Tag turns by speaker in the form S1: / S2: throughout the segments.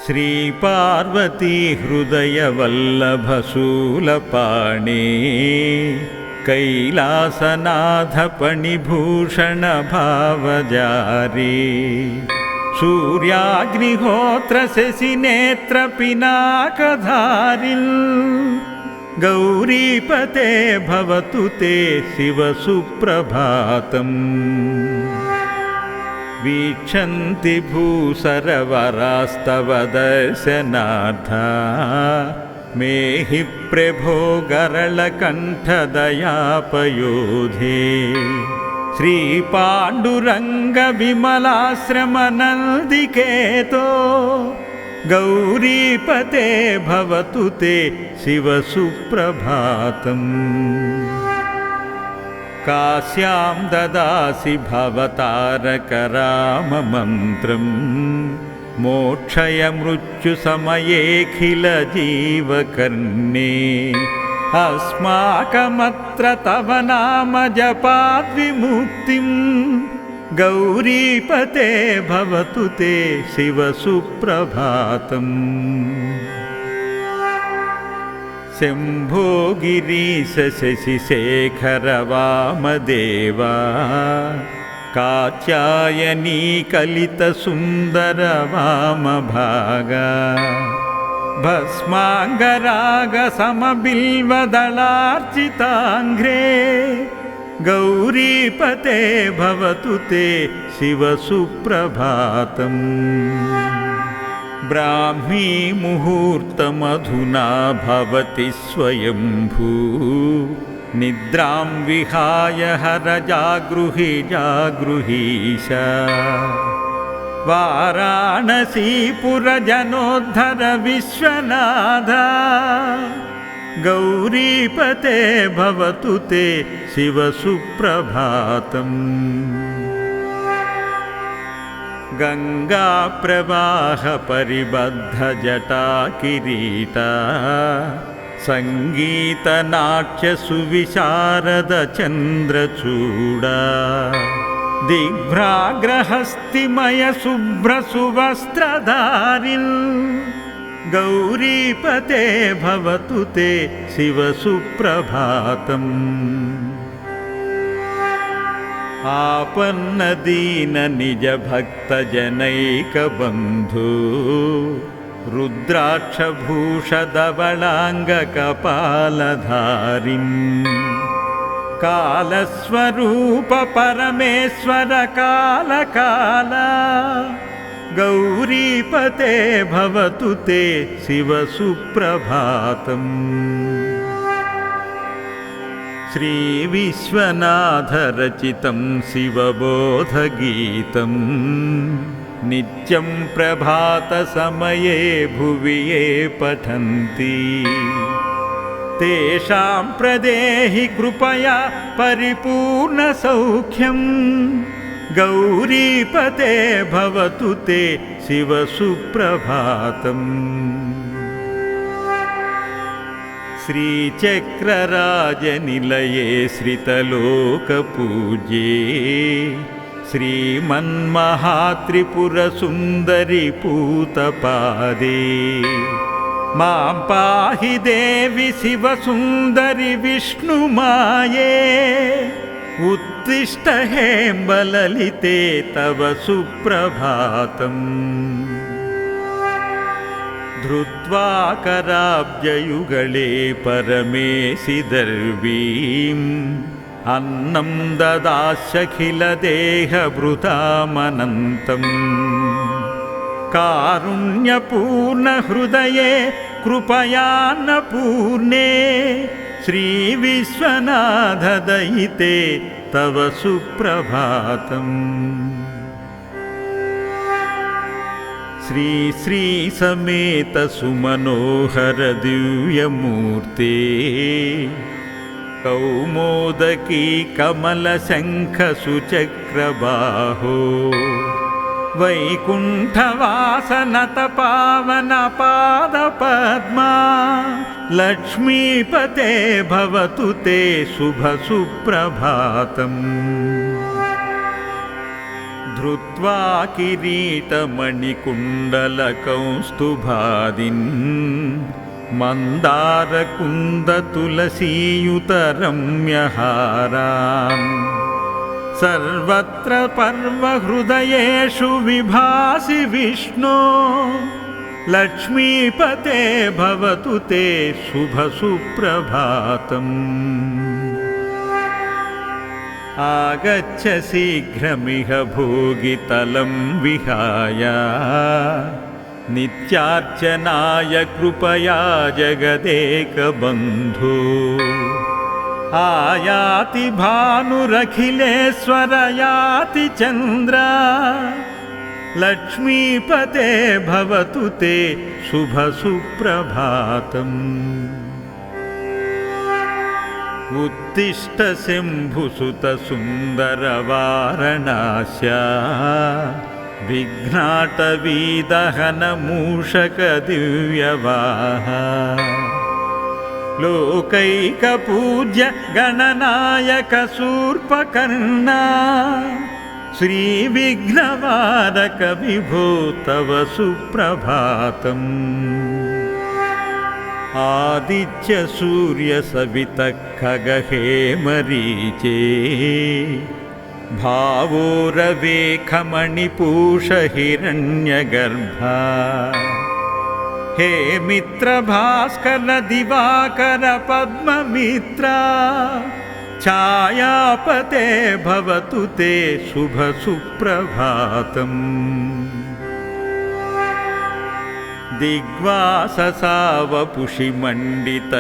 S1: श्रीपार्वती हृदयवल्लभशूलपाणे कैलासनाथपणिभूषणभावजारी सूर्याग्निहोत्रशशिनेत्रपिनाकधारिन् गौरीपते भवतु ते शिव सुप्रभातम्। वीक्षन्ति भूसरवरास्तव दर्शनार्था मे हि प्रभो गरलकण्ठदयापयोधे। श्रीपाण्डुरङ्गविमलाश्रमनन्दिकेतो गौरीपते भवतु ते शिव सुप्रभातम्। काश्यां ददासि भवतारकराममन्त्रम् मोक्षय मृत्युसमयेऽखिलजीवकर्णे। अस्माकमत्र तव नाम जपाद्विमुक्तिं गौरीपते भवतु ते शिव सुप्रभातम्। शम्भो गिरीश शशिशेखर वामदेवा कात्यायनी कलितसुन्दर वामभागा। भस्माङ्गरागसमबिल्वदलार्चिताङ्घ्रे गौरीपते भवतु ते शिव सुप्रभातम्। ब्राह्मी मुहूर्तमधुना भवति स्वयंभू निद्रां विहाय हर जागृहि जागृहीश। वाराणसीपुरजनोद्धर विश्वनाथ गौरीपते भवतु ते शिव सुप्रभातम्। गंगाप्रवाह परिबद्ध जटाकिरीटा संगीतनाट्य सुविशारद चन्द्रचूडा। दिग्भ्राग्रहस्तिमय शुभ्र सुवस्त्रधारिन् गौरीपते भवतु ते शिव सुप्रभातम्। आपन्नदीन निज भक्त जनैकबन्धु रुद्राक्षभूषधवलाङ्गकपालधारिन्। कालस्वरूप परमेश्वर कालकाल गौरीपते भवतु ते शिव सुप्रभातम्। श्रीविश्वनाथ रचितं शिवबोधगीतं नित्यं प्रभातसमये भुवि ये पठन्ति। तेषां प्रदेहि कृपया परिपूर्णसौख्यं गौरीपते भवतु ते शिव सुप्रभातम्। श्रीचक्रराजनिलये श्रितलोकपूज्ये श्रीमन्महात्रिपुरसुन्दरि पूतपादे। मां पाहि देवि शिवसुन्दरि विष्णुमाये। उत्तिष्ठ हेम्बललिते तव सुप्रभातम्। धृत्वा कराब्जयुगले परमेशि दर्वीम् अन्नं ददास्यखिलदेहभृतामनन्तम्। कारुण्यपूर्ण हृदये कृपयान्नपूर्णे श्रीविश्वनाथ दयिते तव सुप्रभातम्। श्री श्री समेत सुमनोहर दिव्यमूर्ते कौमोदकी कमलशङ्ख सुचक्रबाहो। वैकुण्ठवासनत पावन पादपद्मा लक्ष्मीपते भवतु ते शुभ सुप्रभातम्। धृत्वा किरीटमणिकुण्डलकौस्तुभादिन् मन्दारकुन्दतुलसीयुतरम्यहारान् सर्वत्र पर्वहृदयेषु विभासि विष्णो लक्ष्मीपते भवतु ते शुभसुप्रभातम् आगच्छ शीघ्रमिह भोगितलं विहाय नित्यार्चनाय कृपया जगदेकबन्धो आयाति भानुरखिलेश्वर याति चन्द्र लक्ष्मीपते भवतु ते शुभसुप्रभातम् उत्तिष्ठ शम्भुसुतसुन्दरवारणास्या विघ्नाटवीदहनमूषकदिव्यवाहा लोकैकपूज्य गणनायकशूर्पकर्णा श्रीविघ्नवारक विभो तव सुप्रभातम् आदित्य सूर्य सवितः खगहेमरीचे भावोरवेखमणिपूष हिरण्यगर्भा हे मित्र भास्कर दिवाकर पद्ममित्रा छायापते भवतु ते शुभसुप्रभातम् दिग्वाससावपुषि मण्डितचण्डरूपा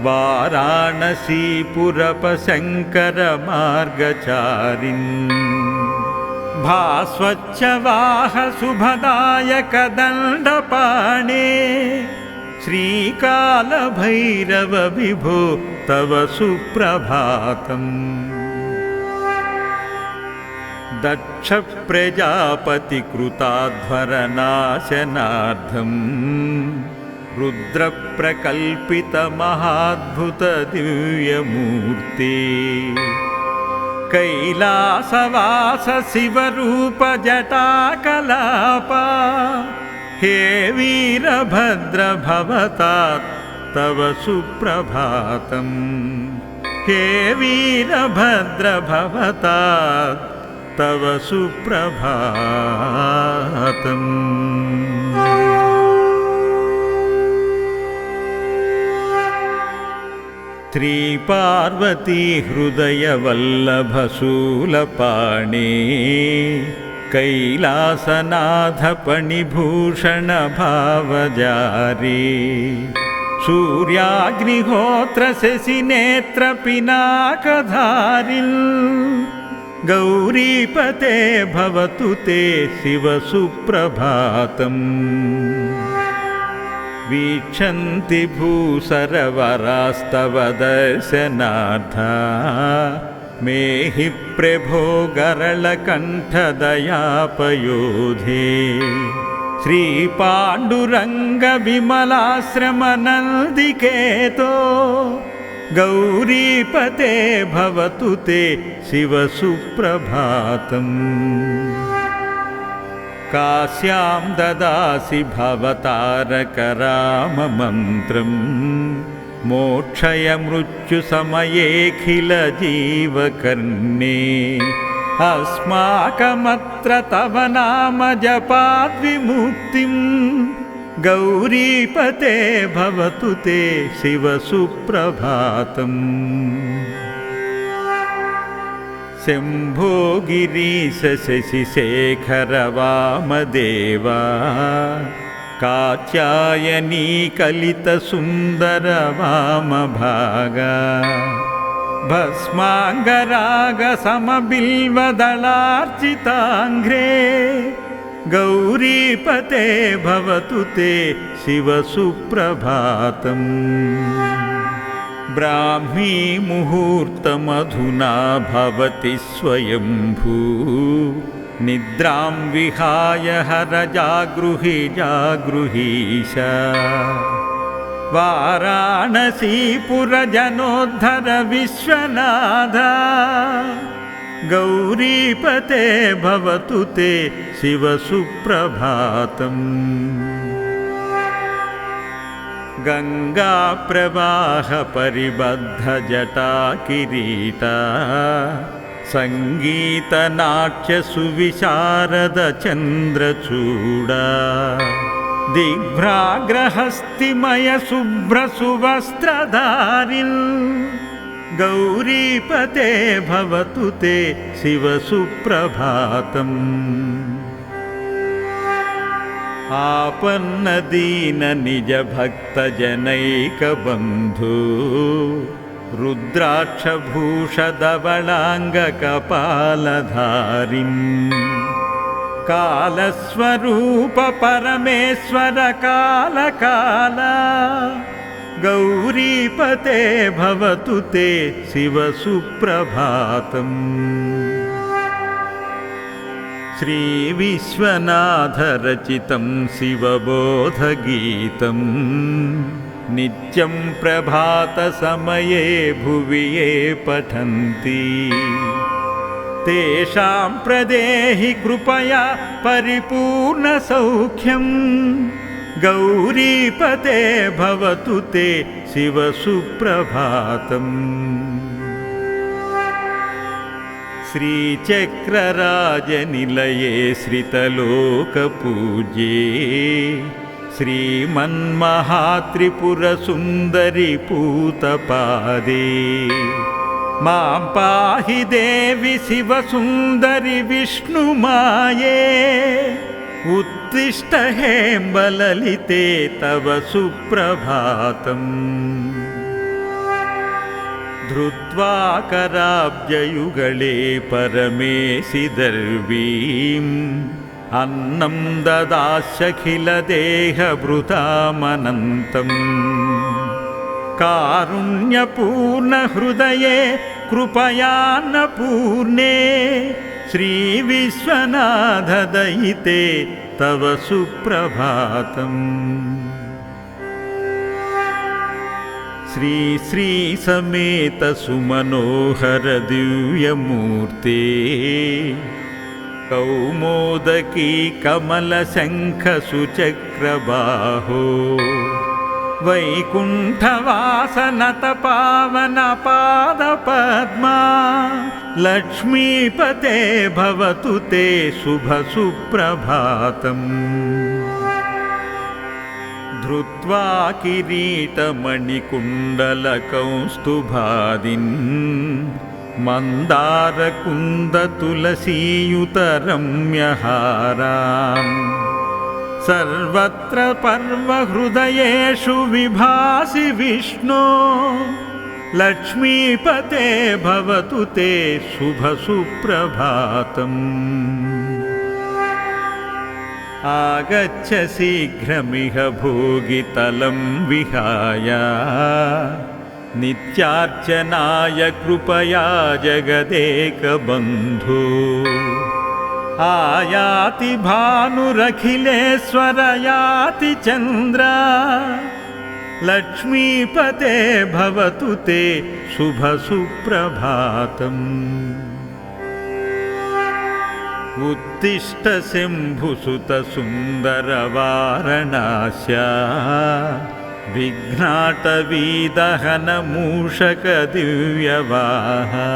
S1: वाराणसीपुरपशङ्करमार्गचारिन् भास्वच्छवाह शुभदायक दण्डपाणे श्रीकालभैरव विभो तव सुप्रभातम् दक्ष प्रजापतिकृताध्वरनाशनार्थम् रुद्रप्रकल्पितमहाद्भुतदिव्यमूर्ते कैलासवास शिवरूप जटाकलापा हे वीरभद्र भवतात् तव सुप्रभातम् हे वीरभद्र भवतात् तव सुप्रभातम् श्रीपार्वती हृदयवल्लभशूलपाणे कैलासनाथ फणिभूषण भावजारी सूर्याग्निहोत्र शशिनेत्र पिनाकधारिन् गौरीपते भवतु ते शिव सुप्रभातम् वीक्षन्ति भूसरवरास्तव दर्शनार्था मे हि प्रभो गरलकण्ठदयापयोधे श्रीपाण्डुरङ्ग विमलाश्रमनन्दिकेतो गौरीपते भवतु ते शिव सुप्रभातम् काश्यां ददासि भवतारकराममन्त्रम् मोक्षय मृत्युसमयेऽखिलजीवकर्णे अस्माकमत्र तव नाम जपाद्विमुक्तिं गौरीपते भवतु ते शिव सुप्रभातम् शम्भो गिरीश शशिशेखर वामदेवा कात्यायनी कलितसुन्दर वामभागा भस्माङ्गराग समबिल्वदलार्चिताङ्घ्रे गौरीपते भवतु ते शिव सुप्रभातम् ब्राह्मी मुहूर्तमधुना भवति स्वयंभू निद्रां विहाय हर जागृहि जागृहीश वाराणसीपुरजनोद्धर विश्वनाथ गौरीपते भवतु ते शिव सुप्रभातम्। गङ्गाप्रवाह परिबद्ध जटाकिरीटा संगीतनाट्य सुविशारद चन्द्रचूडा दिग्भ्राग्रहस्तिमय शुभ्र सुवस्त्रधारिन् गौरीपते भवतु ते शिव सुप्रभातम्। आपन्नदीन निज भक्त जनैक बन्धु रुद्राक्षभूषधवलाङ्ग कपालधारिम् कालस्वरूप परमेश्वर कालकाल गौरीपते भवतु ते शिव सुप्रभातम्। श्रीविश्वनाथरचितं शिवबोधगीतं नित्यं प्रभातसमये भुवि ये पठन्ति तेषां प्रदेहि कृपया परिपूर्णसौख्यं गौरीपते भवतु ते शिव सुप्रभातम्। श्रीचक्रराजनिलये श्रितलोकपूज्ये श्रीमन्महात्रिपुरसुन्दरि पूतपादे मां पाहि देवि शिवसुन्दरि विष्णुमाये उत्तिष्ठ हेम्बललिते तव सुप्रभातम्। धृत्वा कराब्जयुगले परमेशि दर्वीम् अन्नं ददास्यखिलदेहभृतामनन्तम् कारुण्यपूर्णहृदये कृपयान्नपूर्णे श्रीविश्वनाथदयिते तव सुप्रभातम्। श्री श्री समेत सुमनोहर दिव्यमूर्ते कौमोदकी कमलशङ्ख सुचक्रबाहो वैकुण्ठवासनत पावन पादपद्मा लक्ष्मीपते भवतु ते शुभ सुप्रभातम्। धृत्वा किरीटमणिकुण्डलकौस्तुभादिन् मन्दारकुन्दतुलसीयुतरम्यहारान् सर्वत्र पर्वहृदयेषु विभासि विष्णो लक्ष्मीपते भवतु ते शुभ सुप्रभातम्। आगच्छ शीघ्रमिह भोगितलं विहाय नित्यार्चनाय कृपया जगदेकबन्धो आयाति भानुरखिलेश्वर याति चन्द्र लक्ष्मीपते भवतु ते शुभ सुप्रभातम्। उत्तिष्ठ शम्भुसुत सुन्दर वारणास्या विघ्नाटवीदहन मूषक दिव्यवाहा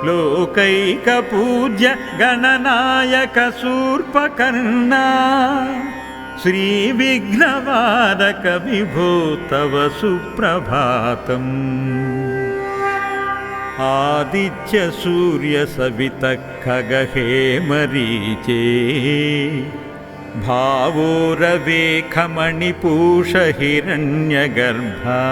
S1: लोकैकपूज्य गणनायक शूर्पकर्णा श्रीविघ्नवारक विभो तव सुप्रभातम्। आदित्य सूर्य सवितः खगहेमरीचे भावोरवेखमणिपूष हिरण्यगर्भा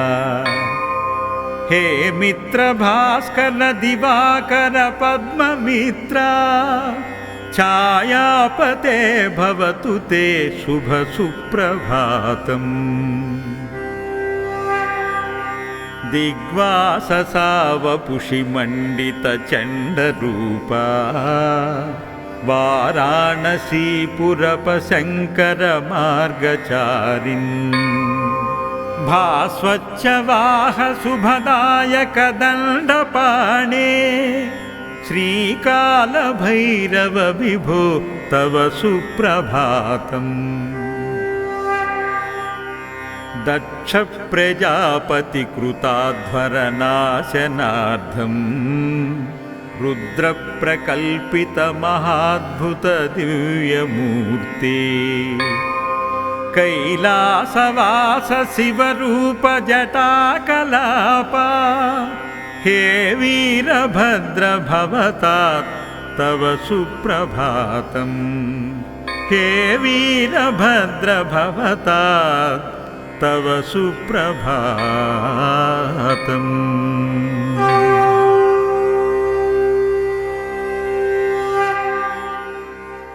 S1: हे मित्र भास्कर दिवाकर पद्ममित्रा छायापते भवतु ते शुभ सुप्रभातम्। दिग्वाससावपुषिमण्डित चण्डरूपा वाराणसीपुरपशङ्कर मार्गचारिन् भास्वच्छवाह शुभदायक दण्डपाणे श्रीकालभैरव विभो तव सुप्रभातम्। दक्षप्रजापतिकृताध्वरनाशनार्थम् रुद्रप्रकल्पितमहाद्भुतदिव्यमूर्ते कैलासवास शिवरूपजटाकलापा हे वीरभद्र भवतात् तव सुप्रभातम्। हे वीरभद्र भवतात् तव सुप्रभातम्।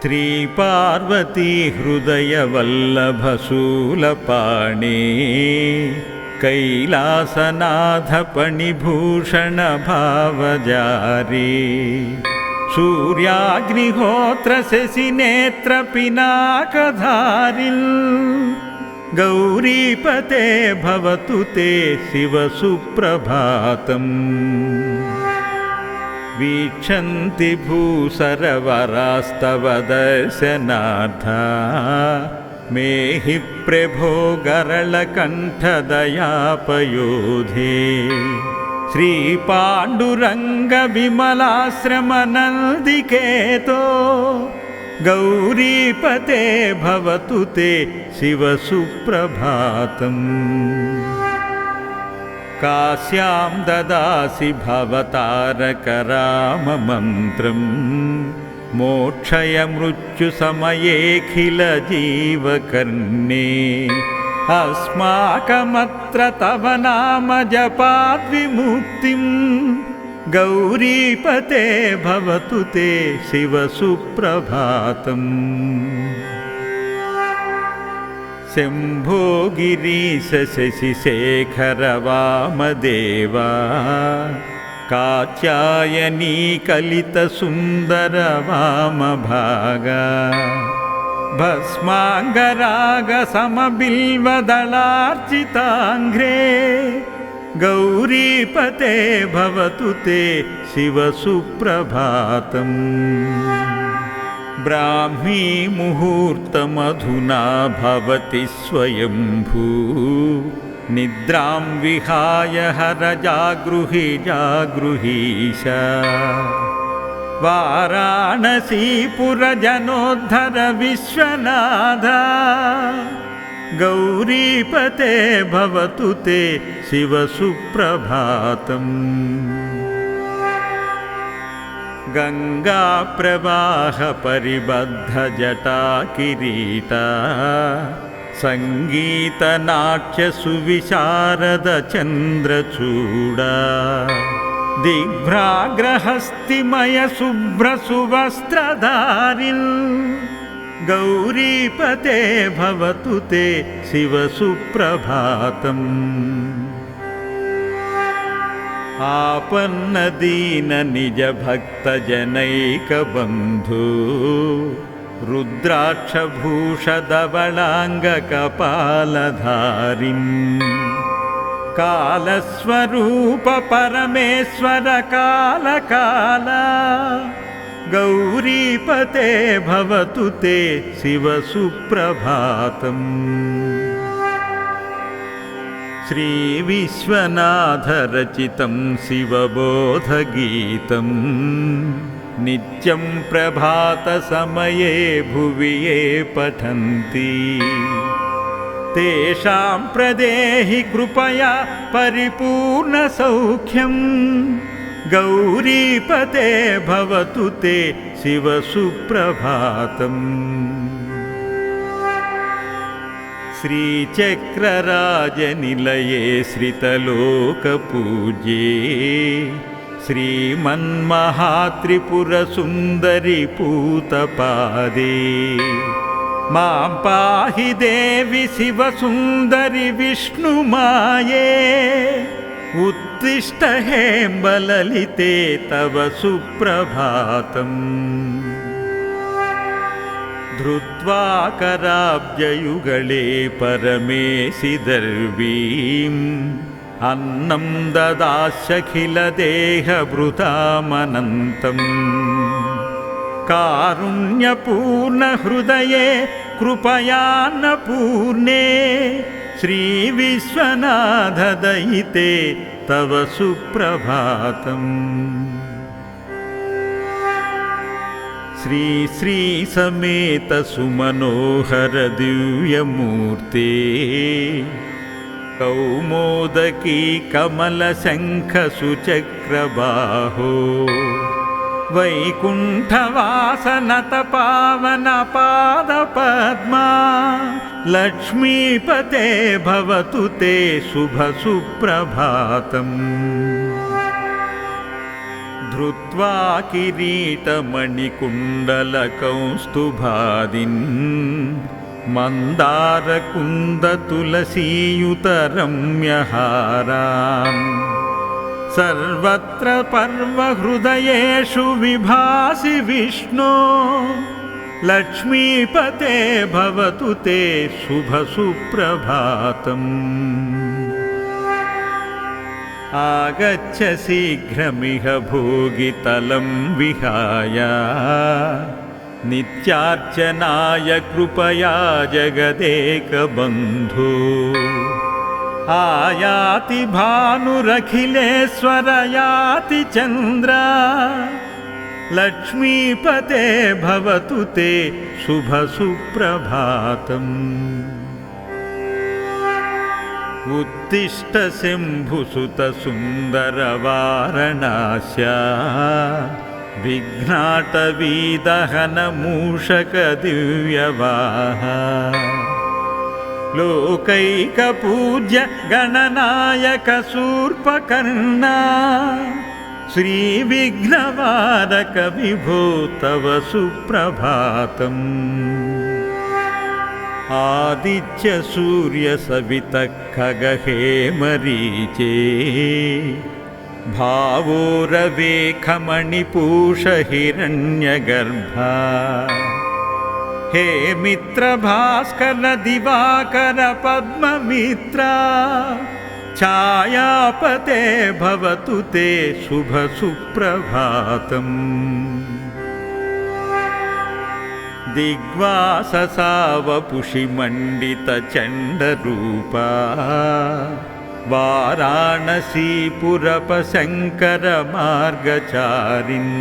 S1: श्रीपार्वती हृदयवल्लभशूलपाणे कैलासनाथपणिभूषणभावजारी सूर्याग्निहोत्रशशिनेत्रपिनाकधारिन् गौरीपते भवतु ते शिव सुप्रभातम्। वीक्षन्ति भूसरवरास्तव दर्शनार्था मेहि प्रभो गरलकण्ठदयापयोधे। श्रीपाण्डुरङ्गविमलाश्रमनन्दिकेतो गौरीपते भवतु ते शिव सुप्रभातम्। काश्यां ददासि भवतारकराममन्त्रम् मोक्षय मृत्युसमयेऽखिलजीवकर्णे। अस्माकमत्र तव नाम जपाद्विमुक्तिं गौरीपते भवतु ते शिव सुप्रभातम्। शम्भो गिरीश शशिशेखर वामदेवा कात्यायनी कलितसुन्दर वामभागा भस्माङ्गरागसमबिल्वदलार्चिताङ्घ्रे गौरीपते भवतु ते शिव सुप्रभातम्। ब्राह्मी मुहूर्तमधुना भवति स्वयंभू निद्रां विहाय हर जागृहि जागृहीश। वाराणसीपुरजनोद्धर विश्वनाथ गौरीपते भवतु ते शिव सुप्रभातम्। गङ्गाप्रवाह परिबद्ध जटाकिरीटा संगीतनाट्य सुविशारद चन्द्रचूडा दिग्भ्राग्रहस्तिमय शुभ्रसुवस्त्रधारिन् गौरीपते भवतु ते शिव सुप्रभातम्। आपन्नदीन निज भक्त जनैकबन्धु रुद्राक्षभूषधवलाङ्गकपालधारिन् कालस्वरूप परमेश्वर कालकाला गौरीपते भवतु ते शिव सुप्रभातम्। श्रीविश्वनाथरचितं शिवबोधगीतं नित्यं प्रभातसमये भुवि ये पठन्ति तेषां प्रदेहि कृपया परिपूर्णसौख्यं गौरीपते भवतु ते शिव सुप्रभातम्। श्रीचक्रराजनिलये श्रितलोकपूज्ये श्रीमन्महात्रिपुरसुन्दरि पूतपादे मां पाहि देवि शिवसुन्दरि विष्णुमाये उत्तिष्ठ हेम्बललिते तव सुप्रभातम्। धृत्वा कराब्जयुगले परमेशि दर्वीं अन्नं ददास्यखिलदेहभृतामनन्तम् कारुण्यपूर्णहृदये कृपयान्नपूर्णे श्रीविश्वनाथदयिते तव सुप्रभातम्। श्री श्री समेत सुमनोहर दिव्यमूर्ते कौमोदकी कमलशङ्ख सुचक्रबाहो वैकुण्ठवासनत पावन पादपद्मा लक्ष्मीपते भवतु ते शुभ सुप्रभातम्। धृत्वा किरीटमणिकुण्डलकौस्तुभादिन् मन्दारकुन्दतुलसीयुतरम्यहारान् सर्वत्र पर्वहृदयेषु विभासि विष्णो लक्ष्मीपते भवतु ते शुभ सुप्रभातम्। आगच्छ शीघ्रमिह भोगितलं विहाय नित्यार्चनाय कृपया जगदेकबन्धो आयाति भानुरखिलेश्वर याति चन्द्र लक्ष्मीपते भवतु ते शुभ सुप्रभातम्। उत्तिष्ठ शम्भुसुत सुन्दर वारणास्या विघ्नाटवीदहन मूषक दिव्यवाहा लोकैकपूज्य गणनायक शूर्पकर्णा श्रीविघ्नवारक विभो तव सुप्रभातम्। आदित्य सूर्य सवितः खगहेमरीचे भावोरवेखमणिपूष हिरण्यगर्भा हे मित्र भास्कर दिवाकर पद्ममित्रा छायापते भवतु ते शुभ सुप्रभातम्। दिग्वाससावपुषि मण्डितचण्डरूपा वाराणसीपुरपशङ्कर मार्गचारिन्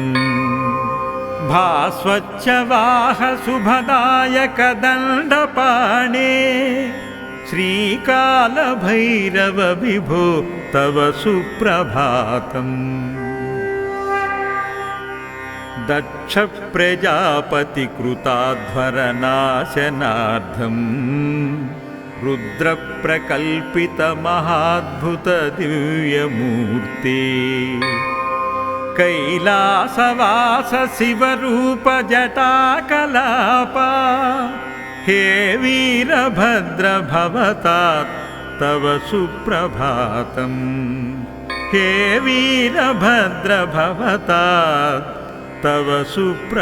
S1: भास्वच्छवाह शुभदायक दण्डपाणे श्रीकालभैरव विभो तव सुप्रभातम्। दक्ष प्रजापति कृताध्वरनाशनार्थं रुद्रप्रकल्पित महाद्भुत दिव्यमूर्ते कैलासवास शिवरूप जटाकलापा हे वीरभद्र भवतात् तव सुप्रभातम्। हे वीरभद्र भवतात् तव सुप्रभातम्।